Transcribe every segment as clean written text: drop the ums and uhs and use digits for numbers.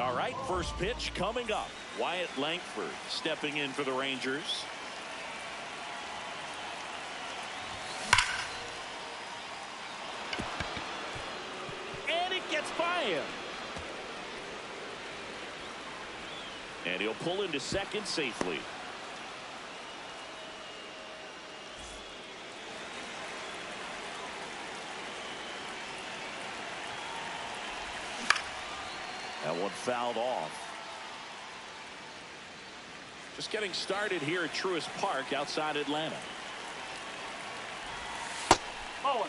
All right, first pitch coming up. Wyatt Langford stepping in for the Rangers. And it gets by him. And he'll pull into second safely. That one fouled off. Just getting started here at Truist Park outside Atlanta. Oh.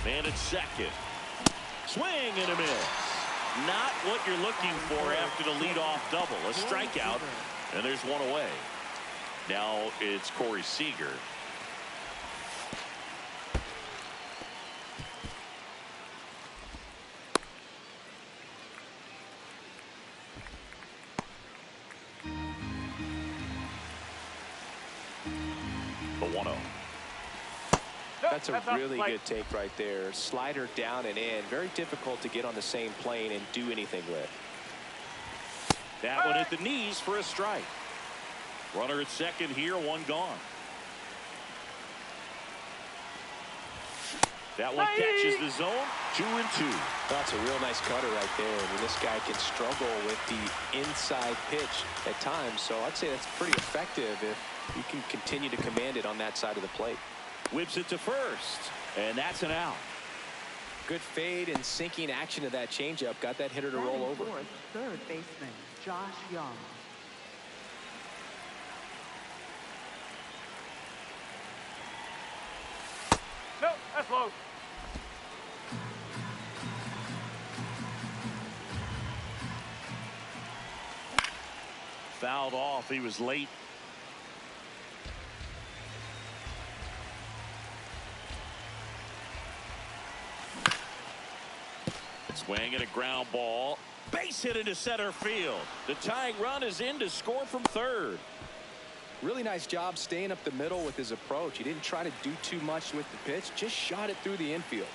Man at second. Swing and a miss. Not what you're looking for after the leadoff double. A strikeout, and there's one away. Now it's Corey Seager. The 1-0. That's a really good take right there. Slider down and in. Very difficult to get on the same plane and do anything with. That one at the knees for a strike. Runner at second here, one gone. That one catches the zone. 2-2. That's a real nice cutter right there. I mean, this guy can struggle with the inside pitch at times. So I'd say that's pretty effective if you can continue to command it on that side of the plate. Whips it to first, and that's an out. Good fade and sinking action of that changeup. Got that hitter to roll over. Third baseman Josh Young. No, that's low. Fouled off. He was late. Swing and a ground ball. Base hit into center field. The tying run is in to score from third. Really nice job staying up the middle with his approach. He didn't try to do too much with the pitch. Just shot it through the infield.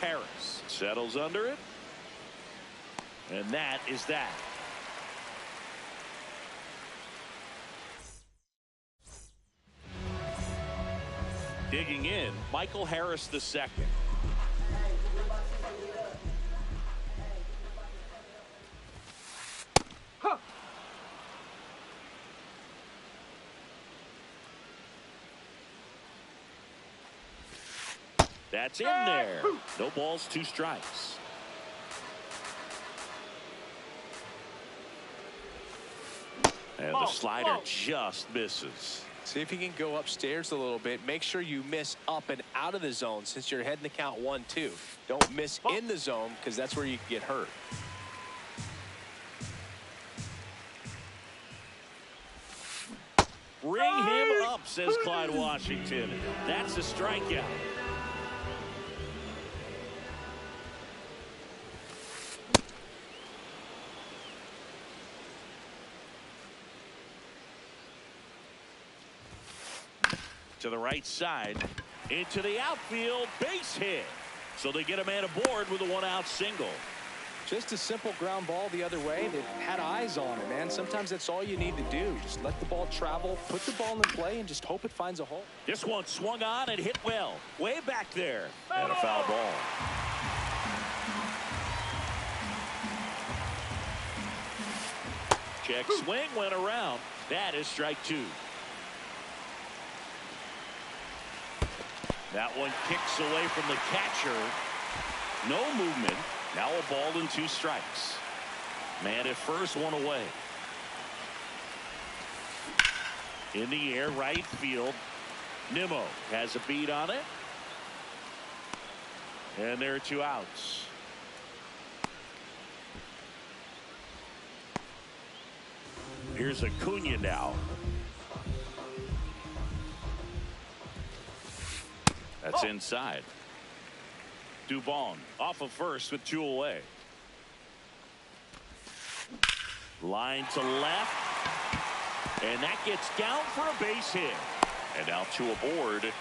Harris settles under it. And that is that. Digging in, Michael Harris II. Huh. That's in there. No balls, 2 strikes. And the slider just misses. See if you can go upstairs a little bit. Make sure you miss up and out of the zone since you're heading to count 1-2. Don't miss in the zone because that's where you can get hurt. Bring him up, says Clyde Washington. That's a strikeout. To the right side, into the outfield, base hit. So they get a man aboard with a 1-out single. Just a simple ground ball the other way. They had eyes on it, man. Sometimes that's all you need to do. Just let the ball travel, put the ball in play, and just hope it finds a hole. This one swung on and hit well. Way back there. And a foul ball. Check swing went around. That is strike 2. That one kicks away from the catcher. No movement. Now a ball and 2 strikes. Man at first, 1 away. In the air, right field. Nimmo has a beat on it. And there are 2 outs. Here's Acuna now. That's inside. Dubon off of first with 2 away. Line to left. And that gets down for a base hit. And now 2 aboard.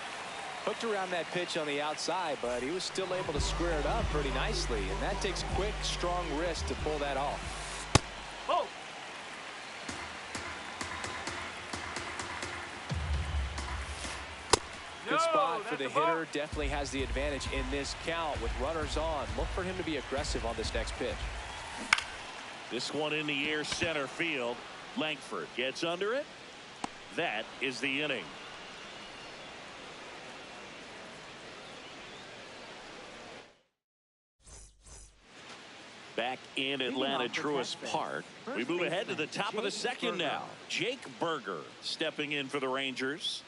Hooked around that pitch on the outside, but he was still able to square it up pretty nicely. And that takes quick, strong wrist to pull that off. Oh! Good spot for the hitter. Definitely has the advantage in this count with runners on. Look for him to be aggressive on this next pitch. This one in the air center field. Langford gets under it. That is the inning. Back in Atlanta Truist Park. We move ahead to the top of the second now. Jake Berger stepping in for the Rangers.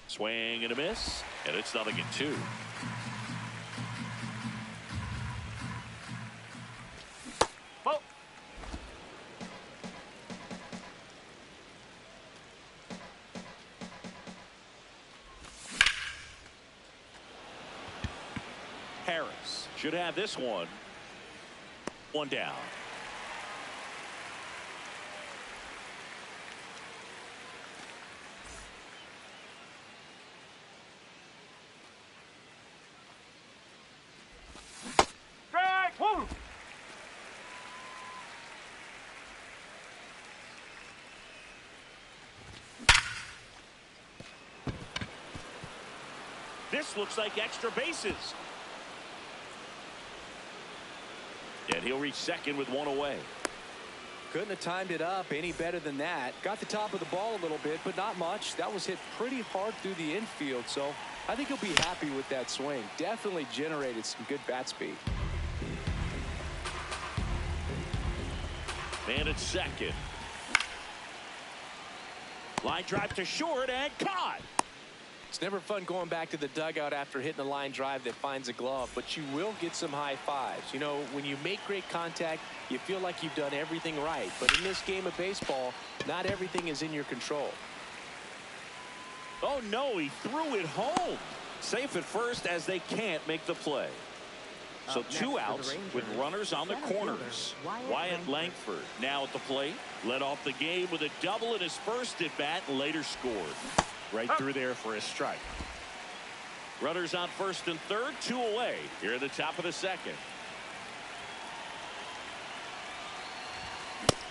Swing and a miss, and it's 0-2. Oh. Harris should have this one. 1 down. Woo! This looks like extra bases. And he'll reach second with 1 away. Couldn't have timed it up any better than that. Got the top of the ball a little bit, but not much. That was hit pretty hard through the infield, so I think he'll be happy with that swing. Definitely generated some good bat speed. Man at second. Line drive to short and caught. It's never fun going back to the dugout after hitting a line drive that finds a glove, but you will get some high fives. You know, when you make great contact, you feel like you've done everything right. But in this game of baseball, not everything is in your control. Oh, no, he threw it home. Safe at first as they can't make the play. So 2 outs with runners on the corners. Wyatt Langford now at the plate. Led off the game with a double in his first at bat and later scored. Right through there for a strike. Runners on first and third, 2 away here at the top of the second.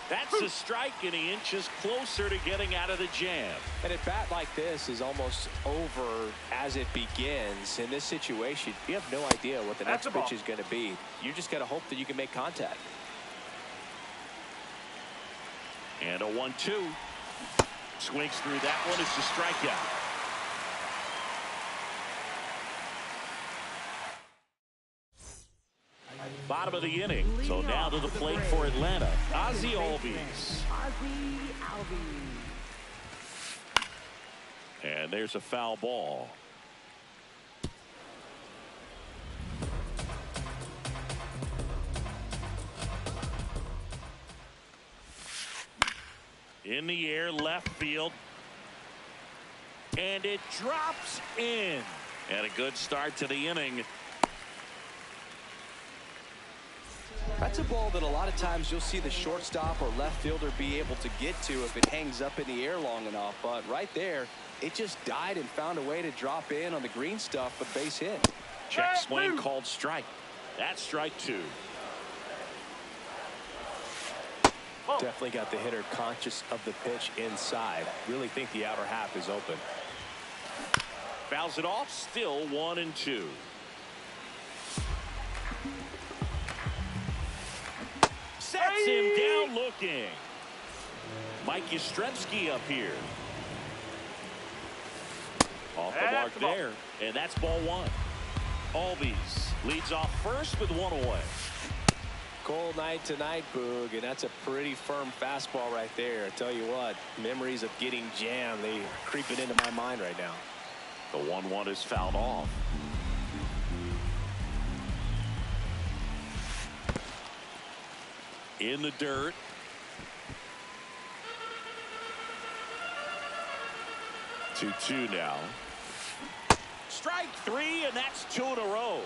That's a strike, and he inches closer to getting out of the jam. And a bat like this is almost over as it begins. In this situation, you have no idea what the next pitch is going to be. You just got to hope that you can make contact. And a 1-2. Swings through that one. It's a strikeout. Bottom of the inning. So now to the plate for Atlanta. Ozzie Albies. And there's a foul ball. In the air, left field. And it drops in. And a good start to the inning. That's a ball that a lot of times you'll see the shortstop or left fielder be able to get to if it hangs up in the air long enough. But right there, it just died and found a way to drop in on the green stuff with base hit. Check swing called strike. That's strike 2. Definitely got the hitter conscious of the pitch inside. Really think the outer half is open. Fouls it off. Still 1-2. Sets him down looking. Mike Yastrzemski up here. Off the mark there. And that's ball 1. Albies leads off first with 1 away. Cold night tonight, Boog, and that's a pretty firm fastball right there. I tell you what, memories of getting jammed, they are creeping into my mind right now. The 1-1 is fouled off. In the dirt. Two now. Strike three, and that's two in a row.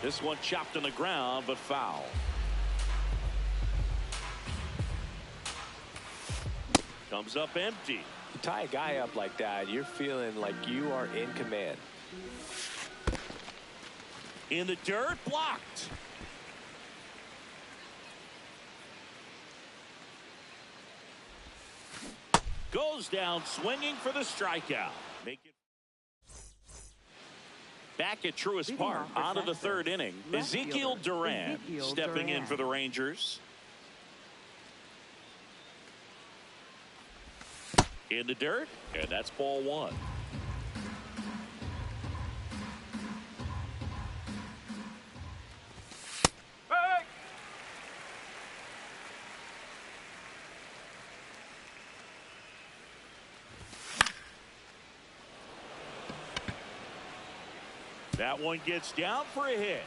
This one chopped on the ground, but foul. Comes up empty. You tie a guy up like that, you're feeling like you are in command. In the dirt, blocked. Goes down swinging for the strikeout. Make it back at Truist Park. On to the third inning. Ezekiel Duran stepping in for the Rangers. In the dirt, and that's ball one. Hey! That one gets down for a hit.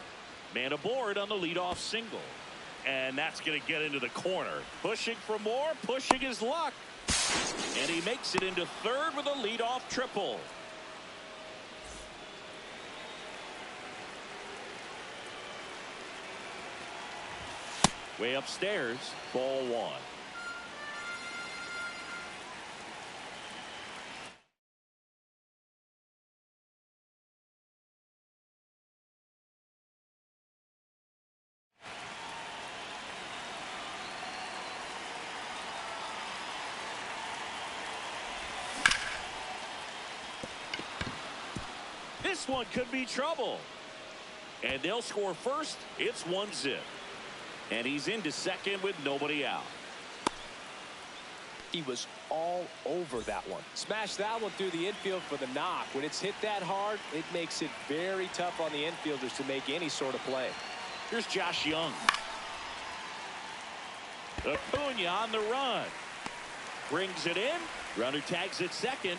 Man aboard on the leadoff single. And that's going to get into the corner. Pushing for more, pushing his luck. And he makes it into third with a leadoff triple. Way upstairs, ball one. This one could be trouble. And they'll score first. It's 1-0. And he's into second with nobody out. He was all over that one. Smashed that one through the infield for the knock. When it's hit that hard, it makes it very tough on the infielders to make any sort of play. Here's Josh Young. Acuna on the run. Brings it in. Runner tags at second.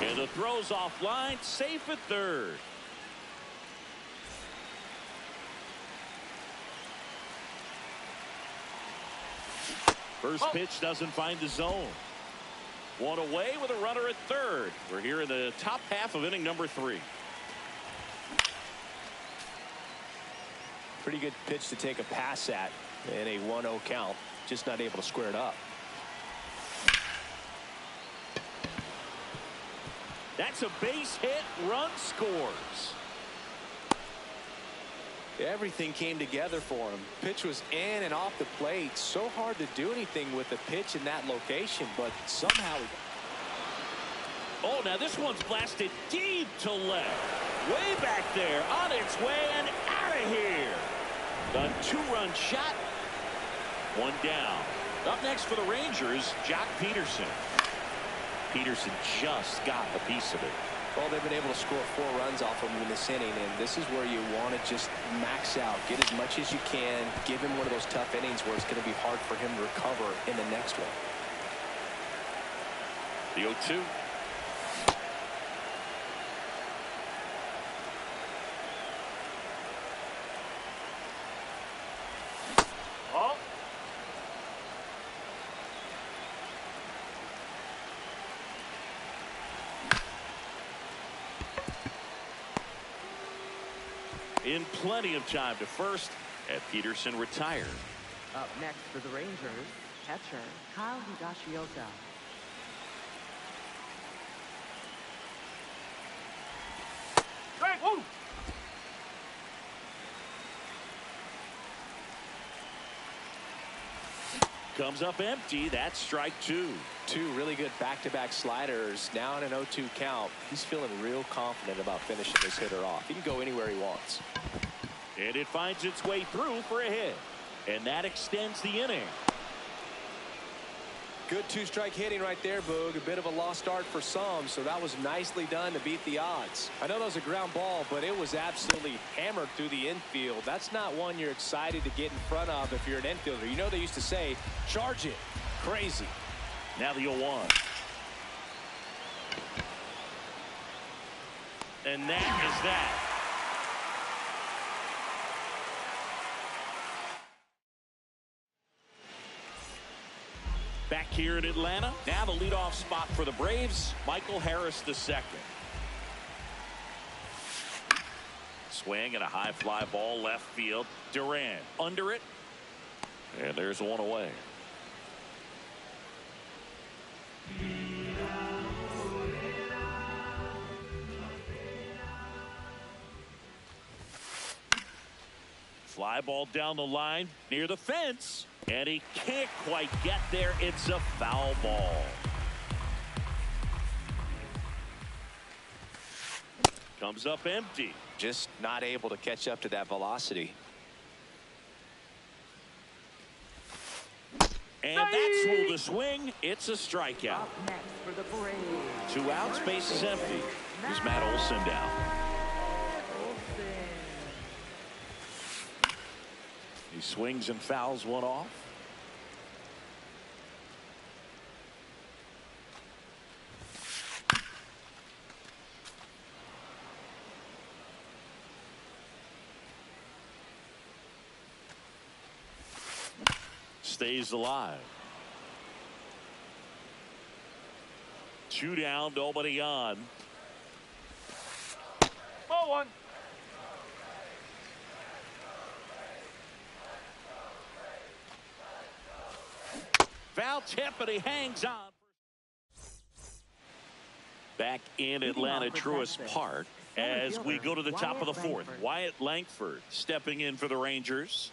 And the throw's offline, safe at third. First pitch doesn't find the zone. One away with a runner at third. We're here in the top half of inning number 3. Pretty good pitch to take a pass at in a 1-0 count. Just not able to square it up. That's a base hit. Run scores. Everything came together for him. Pitch was in and off the plate. So hard to do anything with the pitch in that location, but somehow he... Oh, now this one's blasted deep to left. Way back there, on its way and out of here. The 2-run shot. One down. Up next for the Rangers, Jock Peterson. Peterson just got a piece of it. Well, they've been able to score 4 runs off him in this inning, and this is where you want to just max out. Get as much as you can. Give him one of those tough innings where it's going to be hard for him to recover in the next one. The 0-2. Oh. In plenty of time to first, and Peterson retired. Up next for the Rangers, catcher Kyle Higashioka. Strike, woo! Comes up empty. That's strike 2. 2 really good back-to-back sliders. Now in an 0-2 count. He's feeling real confident about finishing this hitter off. He can go anywhere he wants. And it finds its way through for a hit. And that extends the inning. Good 2-strike hitting right there, Boog. A bit of a lost art for some, so that was nicely done to beat the odds. I know that was a ground ball, but it was absolutely hammered through the infield. That's not one you're excited to get in front of if you're an infielder. You know they used to say, charge it. Crazy. Now the 0-1. And that is that. here in Atlanta. Now the leadoff spot for the Braves, Michael Harris II. Swing and a high fly ball left field. Duran under it. And there's one away. Fly ball down the line near the fence. And he can't quite get there. It's a foul ball. Comes up empty. Just not able to catch up to that velocity. And that's ruled a swing. It's a strikeout. Up next for the Braves. 2 outs, base is empty. Here's Matt Olson down. He swings and fouls one off. Stays alive. 2 down, nobody on. Ball 1. Foul tip, and he hangs on. Back in Atlanta, Truist Park, as we go to the top of the 4th. Wyatt Langford stepping in for the Rangers.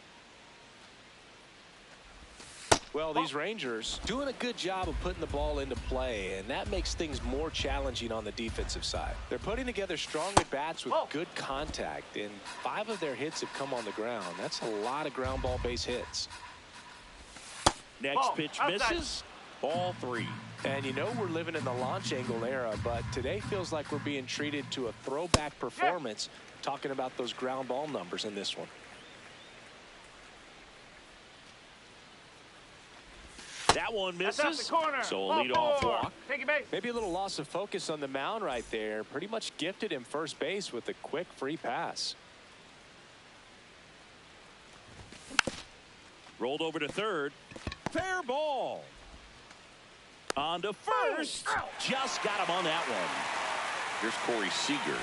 Well, these Rangers doing a good job of putting the ball into play, and that makes things more challenging on the defensive side. They're putting together strong at-bats with good contact, and 5 of their hits have come on the ground. That's a lot of ground ball base hits. Next pitch misses. Ball 3. And you know we're living in the launch angle era, but today feels like we're being treated to a throwback performance, talking about those ground ball numbers in this one. That one misses. That's out the corner. So a leadoff walk. Take it base. Maybe a little loss of focus on the mound right there. Pretty much gifted him first base with a quick free pass. Rolled over to third. Fair ball. On to first. Just got him on that one. Here's Corey Seager.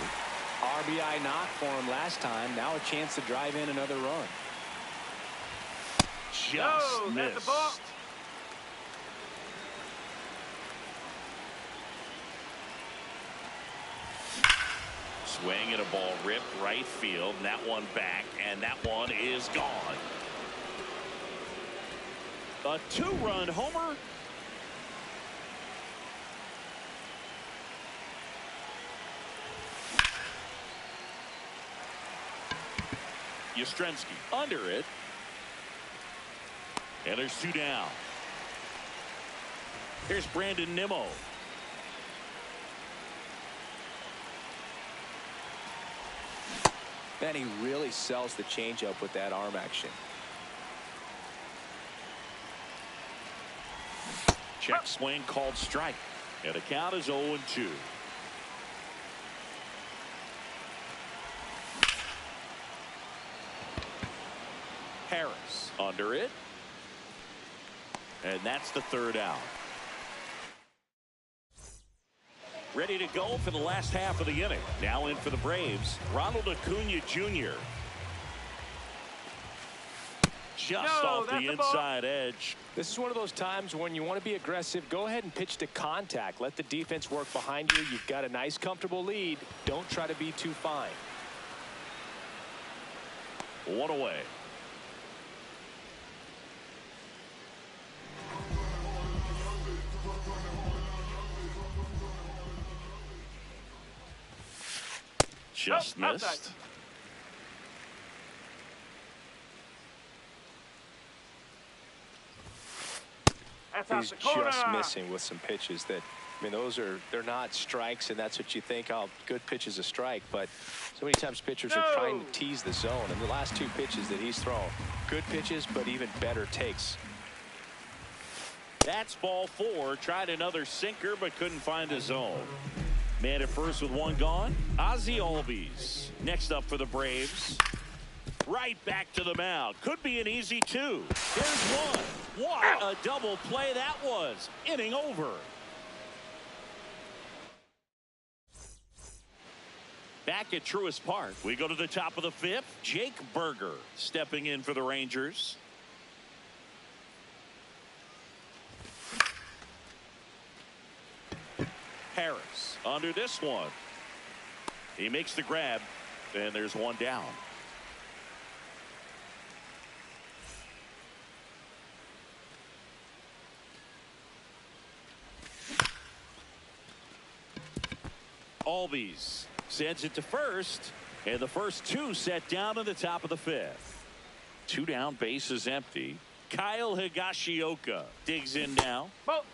RBI knock for him last time. Now a chance to drive in another run. Just missed. That's the ball. Swing and a ball ripped right field. And that one back, and that one is gone. A 2-run homer. Yastrzemski under it. And there's 2 down. Here's Brandon Nimmo. Man, he really sells the changeup with that arm action. Check swing called strike. And the count is 0-2. Harris under it. And that's the 3rd out. Ready to go for the last half of the inning. Now in for the Braves, Ronald Acuna Jr. Just off the inside edge. This is one of those times when you want to be aggressive. Go ahead and pitch to contact. Let the defense work behind you. You've got a nice, comfortable lead. Don't try to be too fine. 1 away. Just missed. Outside. He's just missing with some pitches that, I mean, they're not strikes, and that's what you think. Oh, good pitch is a strike, but so many times pitchers are trying to tease the zone. And the last 2 pitches that he's thrown, good pitches, but even better takes. That's ball 4. Tried another sinker, but couldn't find a zone. Man at first with 1 gone. Ozzie Albies next up for the Braves. Right back to the mound. Could be an easy two. There's one. What a double play that was. Inning over. Back at Truist Park, we go to the top of the fifth. Jake Berger stepping in for the Rangers. Harris under this one. He makes the grab, and there's one down. Albies sends it to first, and the first two set down at the top of the fifth. Two down, bases empty. Kyle Higashioka digs in now. Ball.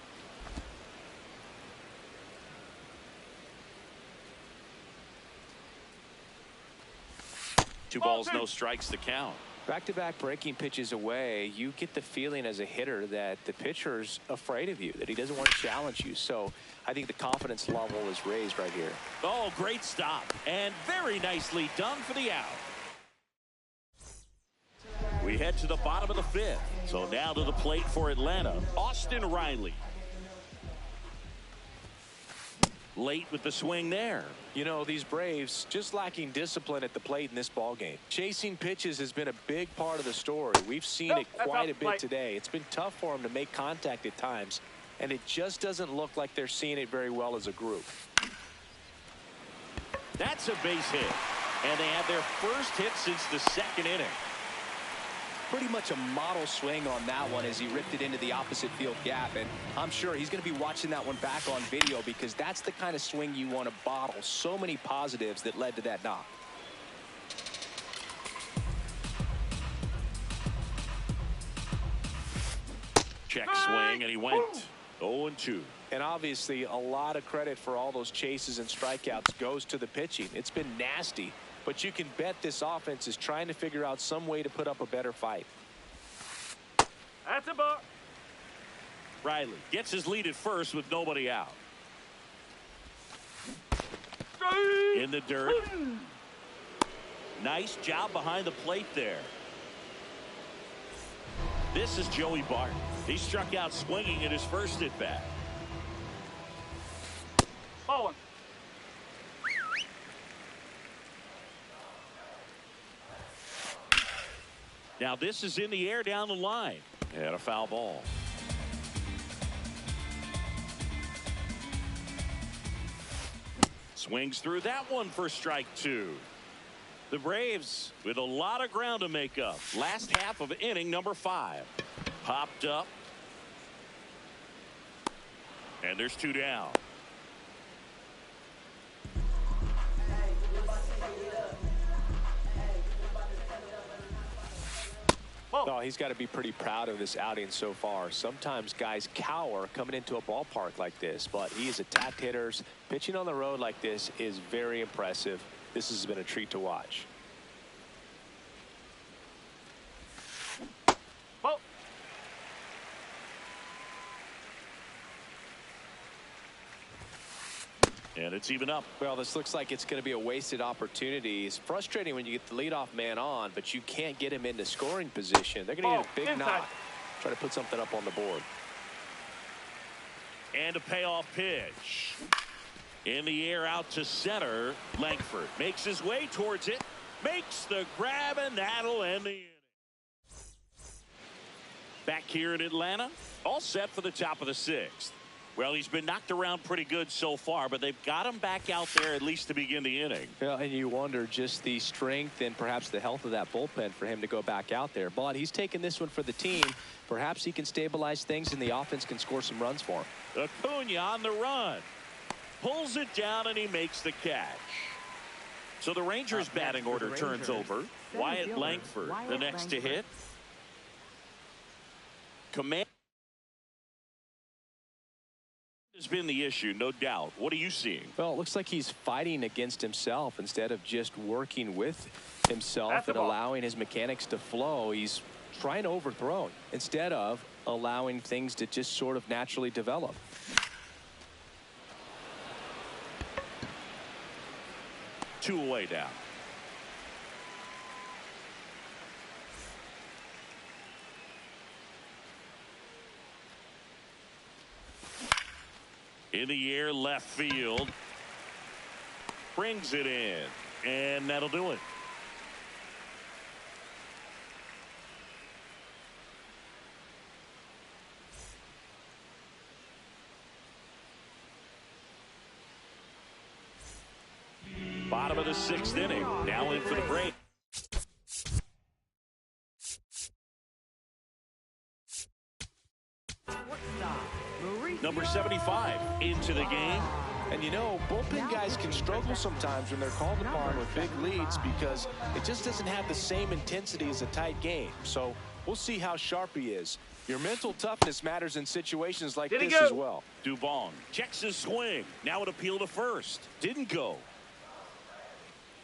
Two balls, no strikes to count. Back-to-back breaking pitches away, you get the feeling as a hitter that the pitcher's afraid of you, that he doesn't want to challenge you. So I think the confidence level is raised right here. Oh, great stop. And very nicely done for the out. We head to the bottom of the fifth. So now to the plate for Atlanta, Austin Riley. Late with the swing there. You know, these Braves just lacking discipline at the plate in this ball game. Chasing pitches has been a big part of the story. We've seen it quite a bit today. It's been tough for them to make contact at times, and it just doesn't look like they're seeing it very well as a group. That's a base hit, and they have their first hit since the second inning. Pretty much a model swing on that one as he ripped it into the opposite field gap, and I'm sure he's going to be watching that one back on video because that's the kind of swing you want to bottle. So many positives that led to that knock. Check swing, and he went 0-2. And obviously a lot of credit for all those chases and strikeouts goes to the pitching. It's been nasty, but you can bet this offense is trying to figure out some way to put up a better fight. That's a ball. Riley gets his lead at first with nobody out. In the dirt. Nice job behind the plate there. This is Joey Bart. He struck out swinging at his first at bat. Ball one. Now this is in the air down the line. And a foul ball. Swings through that one for strike two. The Braves with a lot of ground to make up. Last half of inning number 5. Popped up. And there's 2 down. Oh, he's got to be pretty proud of this outing so far. Sometimes guys cower coming into a ballpark like this, but he has attacked hitters. Pitching on the road like this is very impressive. This has been a treat to watch. Ball. And it's even up. Well, this looks like it's going to be a wasted opportunity. It's frustrating when you get the leadoff man on, but you can't get him into scoring position. They're going to get a big knock. Try to put something up on the board. And a payoff pitch. In the air out to center. Langford makes his way towards it. Makes the grab, and that'll end the inning. Back here in Atlanta. All set for the top of the 6th. Well, he's been knocked around pretty good so far, but they've got him back out there at least to begin the inning. Well, and you wonder just the strength and perhaps the health of that bullpen for him to go back out there. But he's taking this one for the team. Perhaps he can stabilize things and the offense can score some runs for him. Acuna on the run. Pulls it down, and he makes the catch. So the Rangers' batting order turns over. Wyatt Langford, the next to hit. Command has been the issue, no doubt. What are you seeing? Well, it looks like he's fighting against himself instead of just working with himself That's and a ball. allowing his mechanics to flow. He's trying to overthrow instead of allowing things to just sort of naturally develop. Two away now. In the air, left field. Brings it in. And that'll do it. Bottom of the 6th inning. Now in for the break. Number 75 into the game. And you know, bullpen guys can struggle sometimes when they're called upon with big leads because it just doesn't have the same intensity as a tight game. So we'll see how sharp he is. Your mental toughness matters in situations like this as well. Dubon checks his swing. Now an appeal to first. Didn't go.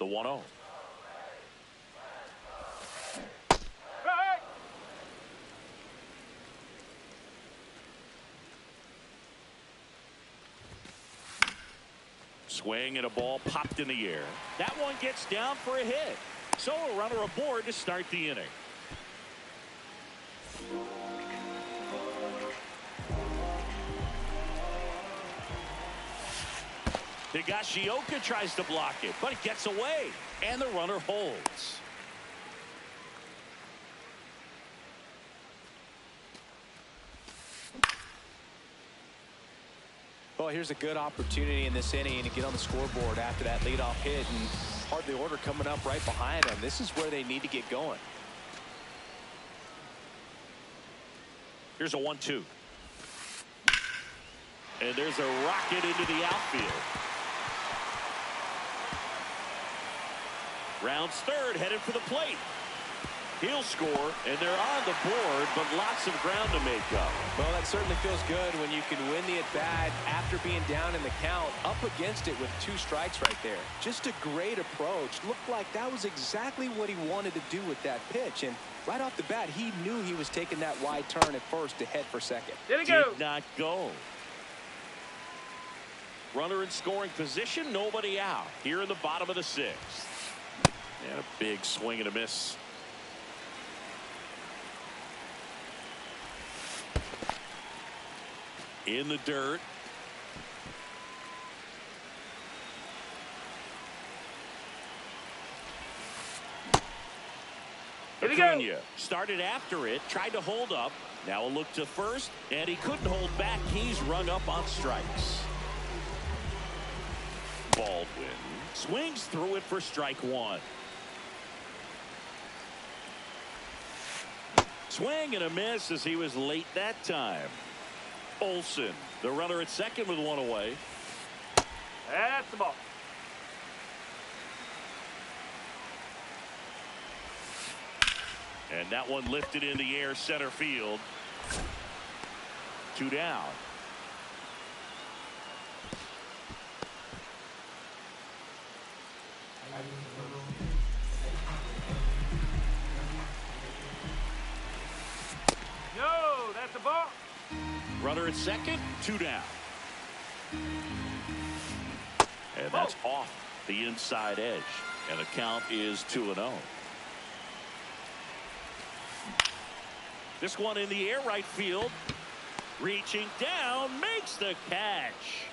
The 1-0. Swing and a ball popped in the air. That one gets down for a hit. So a runner aboard to start the inning. Higashioka tries to block it, but it gets away, and the runner holds. Well, here's a good opportunity in this inning to get on the scoreboard after that leadoff hit, and hard the order coming up right behind them. This is where they need to get going. Here's a 1-2. And there's a rocket into the outfield. Rounds third, headed for the plate. He'll score, and they're on the board, but lots of ground to make up. Well, that certainly feels good when you can win the at-bat after being down in the count, up against it with 2 strikes right there. Just a great approach. Looked like that was exactly what he wanted to do with that pitch, and right off the bat, he knew he was taking that wide turn at first to head for second. Did not go. Runner in scoring position, nobody out. Here in the bottom of the 6th. And a big swing and a miss. In the dirt. Acuna started after it, tried to hold up. Now a look to first, and he couldn't hold back. He's rung up on strikes. Baldwin swings through it for strike 1. Swing and a miss as he was late that time. Olsen, the runner at second with 1 away. That's the ball. And that one lifted in the air, center field. 2 down. No, that's a ball. Runner at second, 2 down. And that's off the inside edge. And the count is 2-0. This one in the air, right field. Reaching down, makes the catch.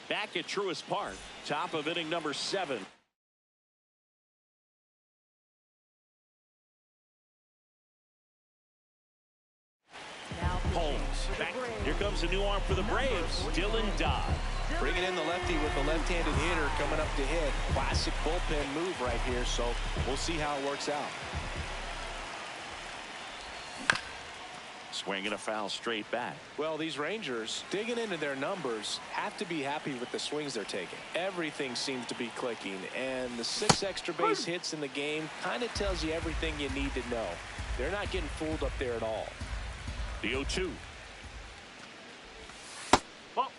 Back at Truist Park, top of inning number 7. Holmes back. Here comes a new arm for the Braves. Dylan Dodd. Bringing in the lefty with the left-handed hitter coming up to hit. Classic bullpen move right here, so we'll see how it works out. Swinging a foul straight back. Well, these Rangers, digging into their numbers, have to be happy with the swings they're taking. Everything seems to be clicking, and the 6 extra base hits in the game kind of tells you everything you need to know. They're not getting fooled up there at all. The 0-2. Ball.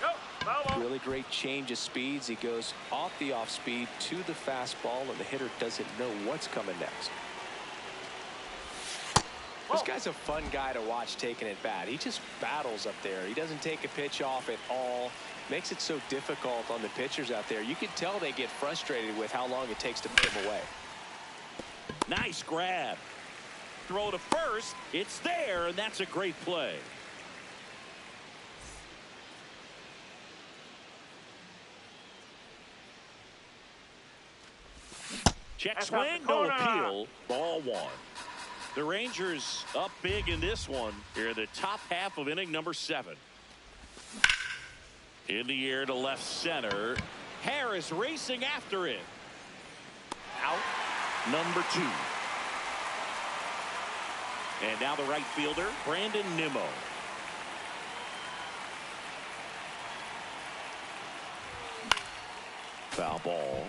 Go. Foul ball. Really great change of speeds. He goes off the off speed to the fastball, and the hitter doesn't know what's coming next. This guy's a fun guy to watch taking at bat. He just battles up there. He doesn't take a pitch off at all. Makes it so difficult on the pitchers out there. You can tell they get frustrated with how long it takes to put him away. Nice grab. Throw to first. It's there, and that's a great play. Check swing, no appeal. Ball one. The Rangers up big in this one. Here in the top half of inning number 7. In the air to left center. Harris racing after it. Out number 2. And now the right fielder, Brandon Nimmo. Foul ball.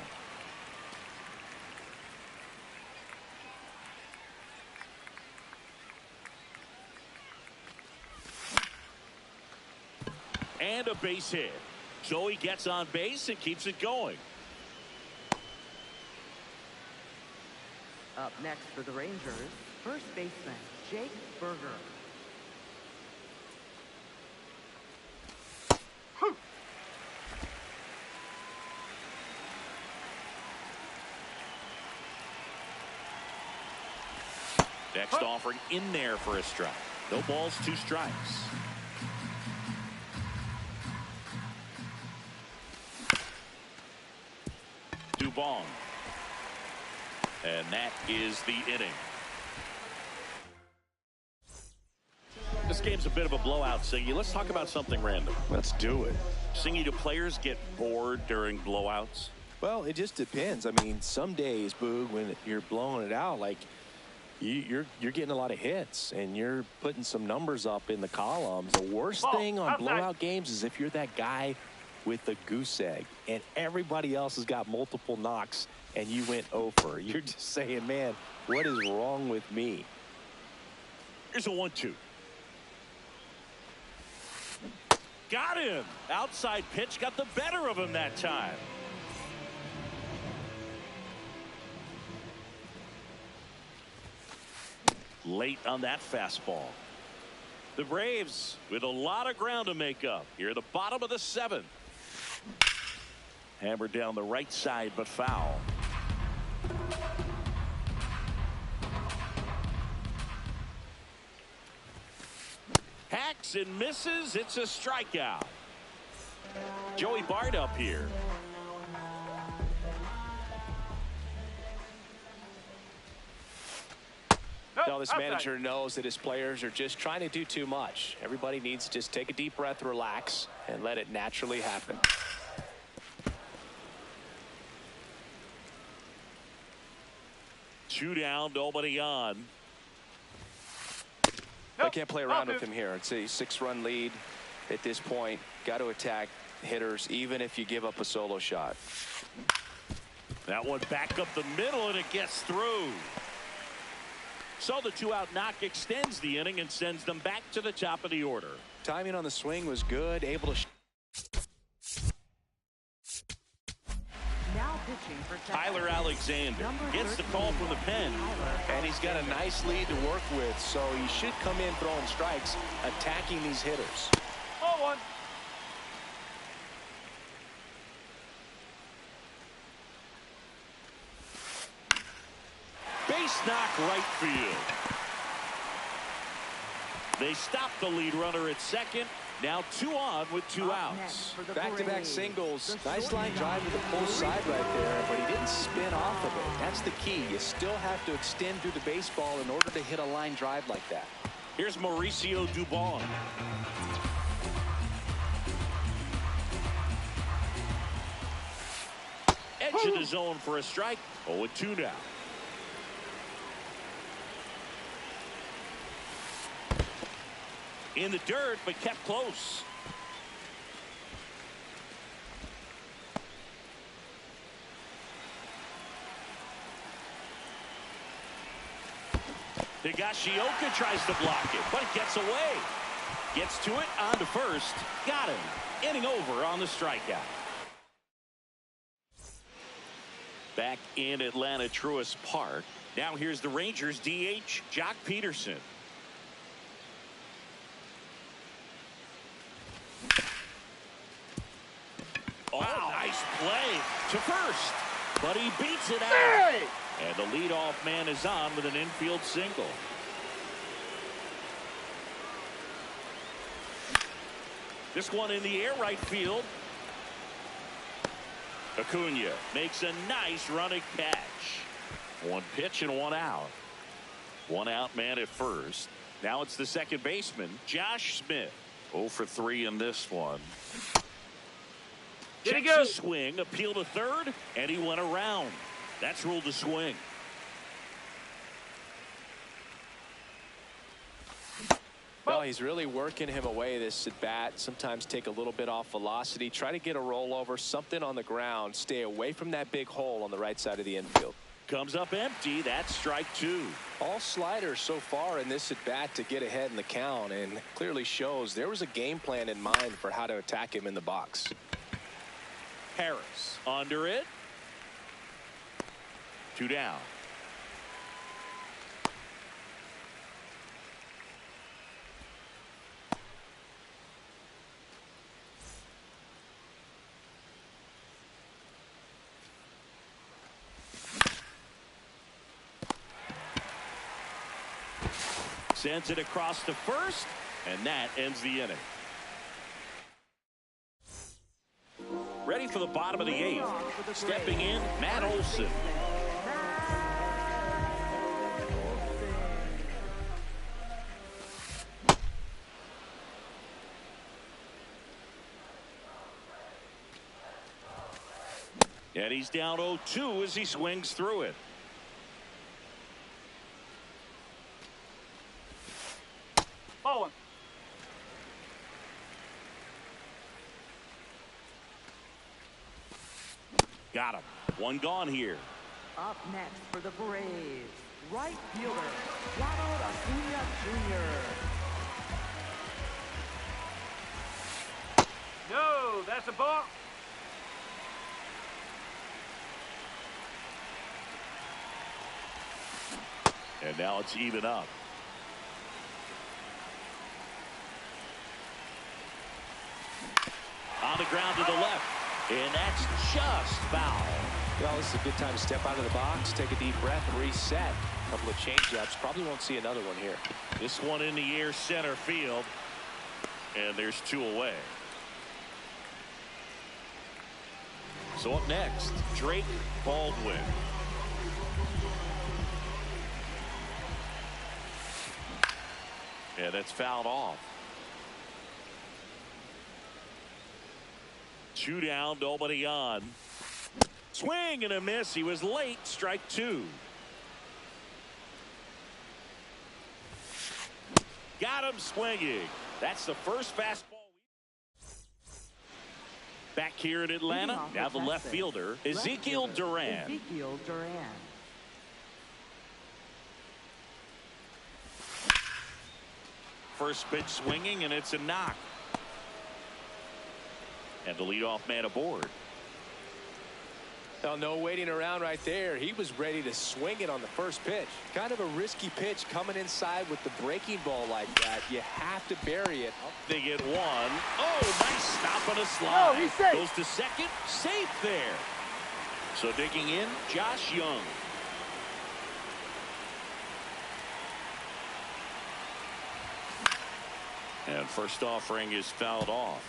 And a base hit. So he gets on base and keeps it going. Up next for the Rangers, first baseman Jake Berger. Next offering in there for a strike. No balls, 2 strikes. Dubon. And that is the inning. This game's a bit of a blowout, Singy. Let's talk about something random. Let's do it. Singy, do players get bored during blowouts? Well, it just depends. I mean, some days, Boog, when you're blowing it out, like you're getting a lot of hits and you're putting some numbers up in the columns. The worst thing on blowout games is if you're that guy with the goose egg and everybody else has got multiple knocks and you went over. You're just saying, man, what is wrong with me? Here's a 1-2. Got him. Outside pitch got the better of him that time. Late on that fastball. The Braves with a lot of ground to make up here at the bottom of the 7th. Hammered down the right side, but foul. Hacks and misses. It's a strikeout. Joey Bart up here. No, this manager knows that his players are just trying to do too much. Everybody needs to just take a deep breath, relax, and let it naturally happen. 2 down, nobody on. I can't play around with him here. It's a 6-run lead at this point. Got to attack hitters, even if you give up a solo shot. That one back up the middle, and it gets through. So the 2-out knock extends the inning and sends them back to the top of the order. Timing on the swing was good, able to. Now pitching for Tyler Alexander gets the call from the pen. And he's got a nice lead to work with, so he should come in throwing strikes, attacking these hitters. Ball 1. Base knock right field. They stop the lead runner at second. Now 2 on with 2 outs. Back-to-back singles. Nice line drive to the full side right there, but he didn't spin off of it. That's the key. You still have to extend through the baseball in order to hit a line drive like that. Here's Mauricio Dubon. Edge of the zone for a strike. 0-2 now. In the dirt, but kept close. Higashioka tries to block it, but it gets away. Gets to it, on to first. Got him. Inning over on the strikeout. Back in Atlanta Truist Park. Now here's the Rangers DH, Jock Peterson. play to first, but he beats it out. And the leadoff man is on with an infield single. This one in the air right field. Acuna makes a nice running catch. One pitch and one out. One out man at first. Now it's the second baseman, Josh Smith. 0 for 3 in this one. Did he Checks go? a swing, appeal to third, and he went around. That's ruled a swing. Well, he's really working him away this at bat. Sometimes take a little bit off velocity. Try to get a rollover, something on the ground. Stay away from that big hole on the right side of the infield. Comes up empty. That's strike 2. All sliders so far in this at bat to get ahead in the count, and clearly shows there was a game plan in mind for how to attack him in the box. Harris under it. 2 down. Sends it across to first, and that ends the inning. Ready for the bottom of the 8th. Stepping in, Matt Olson. And he's down 0-2 as he swings through it. Bowling. Got him. One gone here. Up next for the Braves, right fielder, Ronald Acuna Jr. No, that's a ball. And now it's even up. On the ground to the left. And that's just foul. Well, this is a good time to step out of the box, take a deep breath, and reset. A couple of change-ups. Probably won't see another one here. This one in the air center field. And there's 2 away. So up next, Drake Baldwin. Yeah, that's fouled off. 2 down, nobody on. Swing and a miss. He was late. Strike 2. Got him swinging. That's the first fastball. Back here in Atlanta, now the left fielder, Ezekiel Duran. Ezekiel Duran. First pitch swinging, and it's a knock. And the leadoff man aboard. Well, no waiting around right there. He was ready to swing it on the first pitch. Kind of a risky pitch coming inside with the breaking ball like that. You have to bury it. They get one. Oh, nice stop on a slide. No, he's safe. Goes to second. Safe there. So digging in, Josh Young. And first offering is fouled off.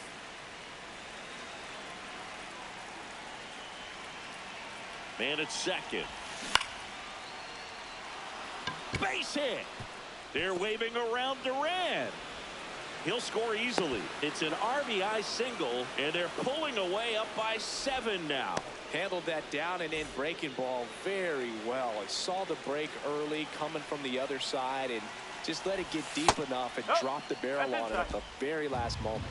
Man at second. Base hit. They're waving around Duran. He'll score easily. It's an RBI single, and they're pulling away up by 7 now. Handled that down and in breaking ball very well. I saw the break early coming from the other side and just let it get deep enough and drop the barrel on it at the very last moment.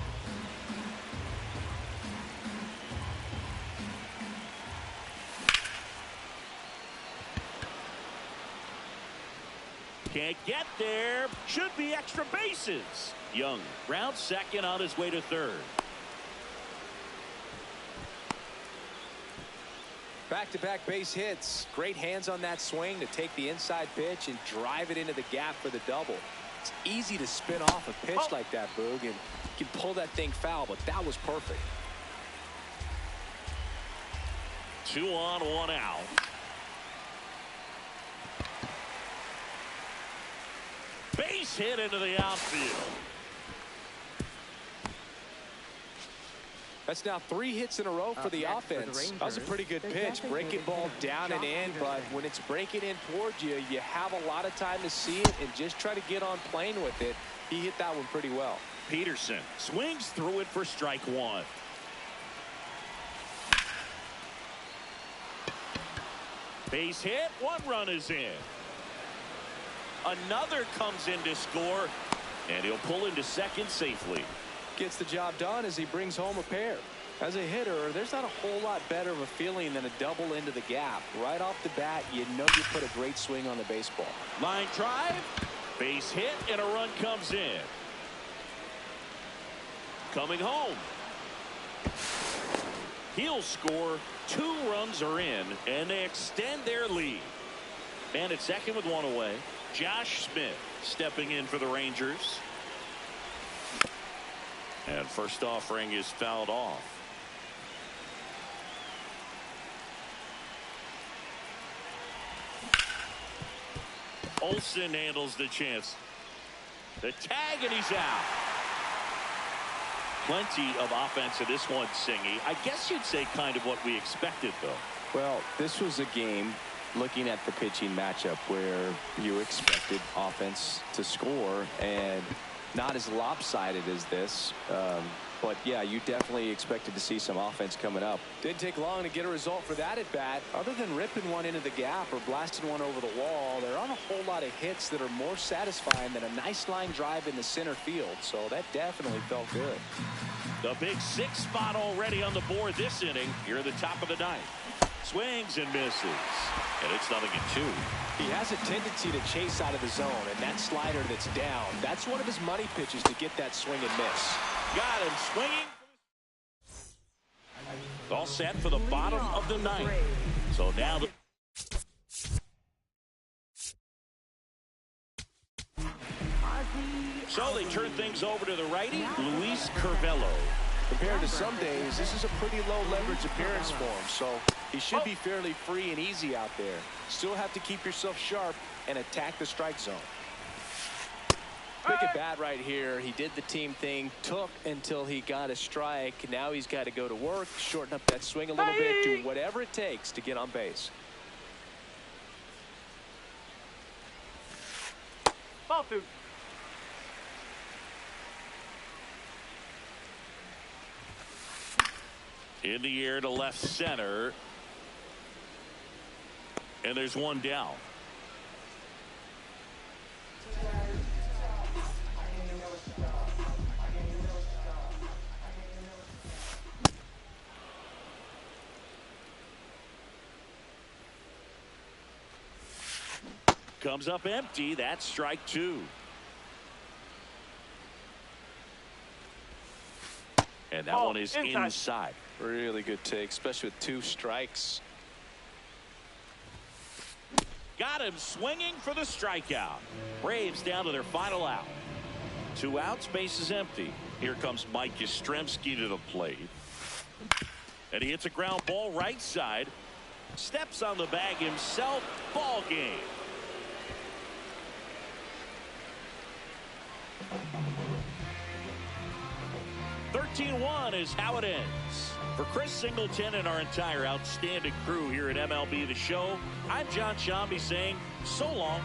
Can't get there. Should be extra bases. Young rounds second on his way to third. Back-to-back base hits. Great hands on that swing to take the inside pitch and drive it into the gap for the double. It's easy to spin off a pitch like that, Boog, and you can pull that thing foul, but that was perfect. 2 on, 1 out. Base hit into the outfield. That's now 3 hits in a row for the offense. That was a pretty good pitch. Breaking ball down and in, but when it's breaking in towards you, you have a lot of time to see it and just try to get on plane with it. He hit that one pretty well. Peterson swings through it for strike 1. Base hit. 1 run is in. Another comes in to score, and he'll pull into second safely. Gets the job done as he brings home a pair. As a hitter, there's not a whole lot better of a feeling than a double into the gap. Right off the bat, you know you put a great swing on the baseball. Line drive, base hit, and a run comes in. Coming home. He'll score. 2 runs are in, and they extend their lead. And at second with 1 away, Josh Smith stepping in for the Rangers. And first offering is fouled off. Olsen handles the chance. The tag, and he's out. Plenty of offense in this one, Singy. I guess you'd say kind of what we expected, though. Well, this was a game, looking at the pitching matchup, where you expected offense to score, and not as lopsided as this. But yeah, you definitely expected to see some offense coming up. Didn't take long to get a result for that at bat. Other than ripping one into the gap or blasting one over the wall, there aren't a whole lot of hits that are more satisfying than a nice line drive in the center field. So that definitely felt good. The big 6 spot already on the board this inning. Here at the top of the 9th. Swings and misses. And it's 0-2. He has a tendency to chase out of the zone, and that slider that's down, that's one of his money pitches to get that swing and miss. Got him swinging. All set for the bottom of the 9th. So now they turn things over to the righty, Luis Curvelo. Compared to some days, this is a pretty low leverage appearance for him, so he should be fairly free and easy out there. Still have to keep yourself sharp and attack the strike zone. Big at bat right here. He did the team thing, took until he got a strike. Now he's got to go to work, shorten up that swing a little bit, do whatever it takes to get on base. Ball 2. In the air to left center. And there's 1 down. Comes up empty. That's strike 2. And that one is inside. Really good take, especially with 2 strikes. Got him swinging for the strikeout. Braves down to their final out. 2 outs, base is empty. Here comes Mike Yastrzemski to the plate. And he hits a ground ball right side. Steps on the bag himself. Ball game. "13-1 is how it ends. For Chris Singleton and our entire outstanding crew here at MLB The Show, I'm John Shambi saying so long